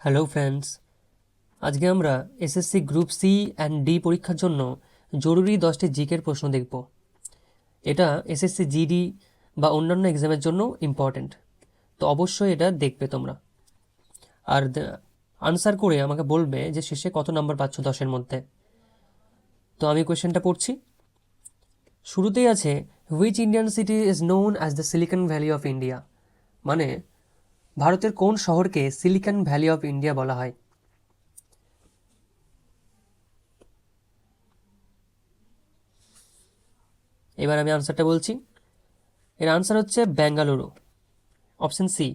Hello friends, আজকে আমরা SSC group C and D পরীক্ষার জন্য জরুরি 10টি জিকের প্রশ্ন দেখব। এটা এসএসসি জিডি বা অন্যান্য এক্সামের জন্য ইম্পর্ট্যান্ট, তো অবশ্যই এটা দেখবে তোমরা। আর আনসার করে আমাকে বলবে যে শেষে কত নাম্বার পাচ্ছ 10-এর মধ্যে। তো আমি কোয়েশ্চেনটা পড়ছি। শুরুতেই আছে, which Indian city is known as the Silicon Valley of India? মানে ভারতের কোন শহরকে সিলিকন ভ্যালি অফ ইন্ডিয়া বলা হয়? এবার আমি আনসারটা বলছি। এর আনসার হচ্ছে বেঙ্গালুরু, অপশন সি।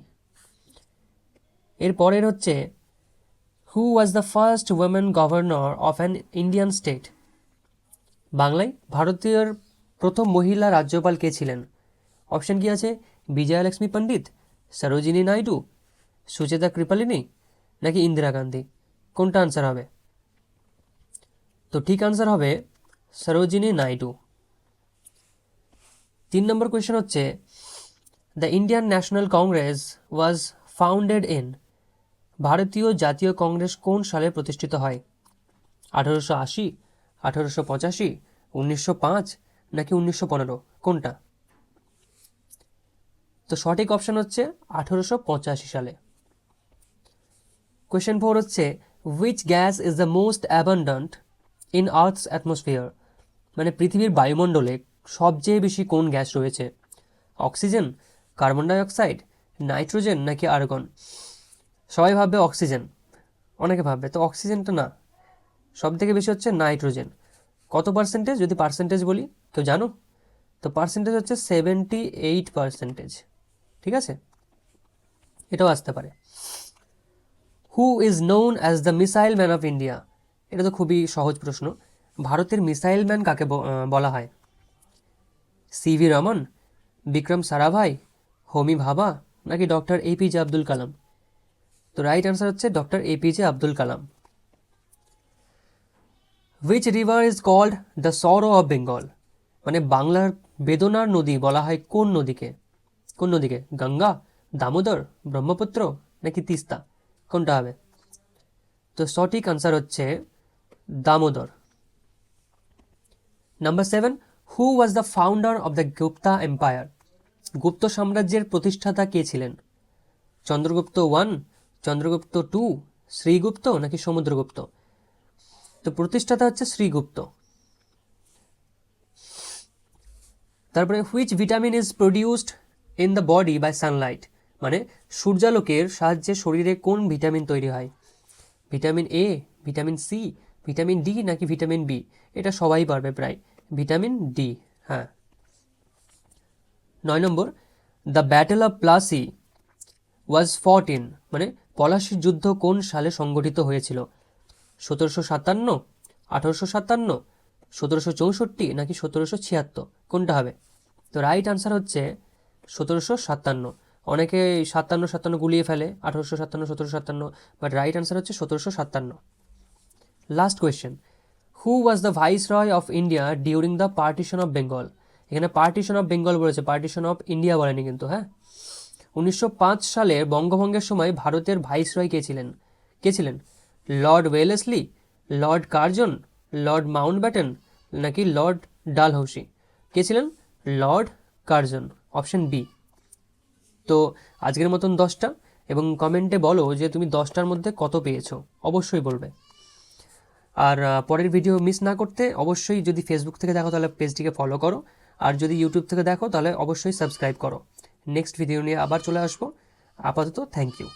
এর পরের হচ্ছে, who was the first women governor of an Indian state? বাংলায় ভারতীয় প্রথম মহিলা রাজ্যপাল কে ছিলেন? অপশন কি আছে? বিজয়ালক্ষ্মী পণ্ডিত, সরোজিনী নাইডু, সুচেতা কৃপালিনী, নাকি ইন্দিরা গান্ধী? কোনটা আনসার হবে? তো ঠিক আনসার হবে সরোজিনী নাইডু। 3 নম্বর কোয়েশ্চেন হচ্ছে, the Indian national Congress was founded in? ভারতীয় জাতীয় কংগ্রেস কোন সালে প্রতিষ্ঠিত হয়? 1880, 1885, 1905, নাকি 1915? কোনটা? তো সঠিক অপশন হচ্ছে 1885 সালে। কোয়েশ্চেন 4 হচ্ছে, which gas is the most abundant in earth's atmosphere? মানে পৃথিবীর বায়ুমণ্ডলে সবচেয়ে বেশি কোন গ্যাস রয়েছে? অক্সিজেন, কার্বন ডাইঅক্সাইড, নাইট্রোজেন, নাকি আর্গন? সবাই ভাববে অক্সিজেন, অনেকে ভাববে, তো অক্সিজেনটা না, সব থেকে বেশি হচ্ছে নাইট্রোজেন। কত পার্সেন্টেজ, যদি পার্সেন্টেজ বলি, কেউ জানো? তো পার্সেন্টেজ হচ্ছে 78%। ঠিক আছে, এটাও আসতে পারে। Who is known as the missile man of India? এটা তো খুবই সহজ প্রশ্ন। ভারতের মিসাইল ম্যান কাকে বলা হয়? সিভি রমন, বিক্রম সারাভাই, হোমি ভাবা, নাকি ডক্টর এপিজে আব্দুল কালাম? তো রাইট আনসার হচ্ছে doctor APJ Abdul Kalam. Which river is called the sorrow of Bengal? মানে বাংলার বেদনার নদী বলা হয় কোন নদীকে? কোন নদীকে? গঙ্গা, দামোদর, ব্রহ্মপুত্র, নাকি তিস্তা? কোনটা হবে? তো সঠিক আনসার হচ্ছে Damodar. Number 7, who was the founder of the Gupta empire? Gupta সাম্রাজ্যের প্রতিষ্ঠাতা কে ছিলেন? চন্দ্রগুপ্ত 1, চন্দ্রগুপ্ত 2, শ্রীগুপ্ত, নাকি সমুদ্রগুপ্ত? তো প্রতিষ্ঠাতা হচ্ছে শ্রীগুপ্ত। তারপরে, which vitamin is produced in the body by sunlight? মানে সূর্যালোকের সাহায্যে শরীরে কোন ভিটামিন তৈরি হয়? Vitamin A, vitamin C, vitamin D, নাকি ভিটামিন বি? এটা সবাই পারবে প্রায়, ভিটামিন ডি। হ্যাঁ। 9 number, the battle of Plassey was fought in? মানে পলাশির যুদ্ধ কোন সালে সংগঠিত হয়েছিল? 1757, 1857, 1764, নাকি 1776? কোনটা হবে? তো রাইট আনসার হচ্ছে 1757। অনেকে 57 গুলিয়ে ফেলে, 1857, 1757, বাট রাইট আনসার হচ্ছে 1757। Last question, who was the vice Roy of India during the partition of Bengal? এখানে পার্টিশন অফ বেঙ্গল বলেছে, পার্টিশন অফ ইন্ডিয়া বলেনি কিন্তু। হ্যাঁ, 1905 সালের বঙ্গভঙ্গের সময় ভারতের ভাইসরয় কে ছিলেন? Lord Wellesley, lord Curzon, lord Mountbatten, নাকি লর্ড ডালহৌসি? কে ছিলেন? Lord Curzon, option B. তো আজকের মতন 10টা, এবং কমেন্টে বলো যে তুমি 10টার মধ্যে কত পেয়েছো, অবশ্যই বলবে। আর পরের ভিডিও মিস না করতে অবশ্যই, যদি ফেসবুক থেকে দেখো তাহলে পেজটিকে ফলো করো, আর যদি ইউটিউব থেকে দেখো তাহলে অবশ্যই সাবস্ক্রাইব করো। নেক্সট ভিডিও নিয়ে আবার চলে আসবো। আপাতত থ্যাংক ইউ।